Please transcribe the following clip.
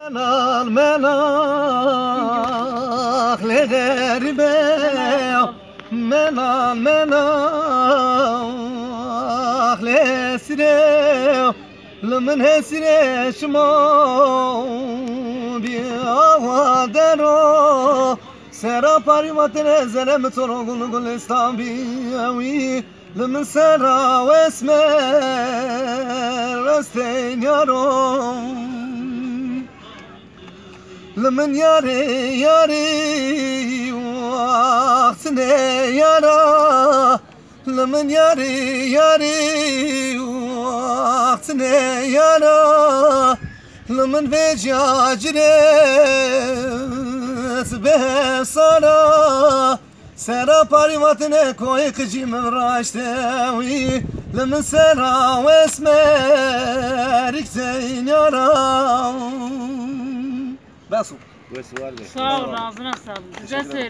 المناخ لغربه مناخ لسره لمن هسره شما بیاوادرو سرا پریمات زلم تو گل گلستان بیاوی لمن سرا و اسمر رستین یارو لمن ياري ياري وقتني يارا لمن ياري ياري وقتني يارا لمن بيجا جريت به صلاة سرا باري وطني كوي كجي من راشتاوي لمن سرا واسمر اكتين يارا بس Sağ ol, ağzına sağlık. Güzel söyle.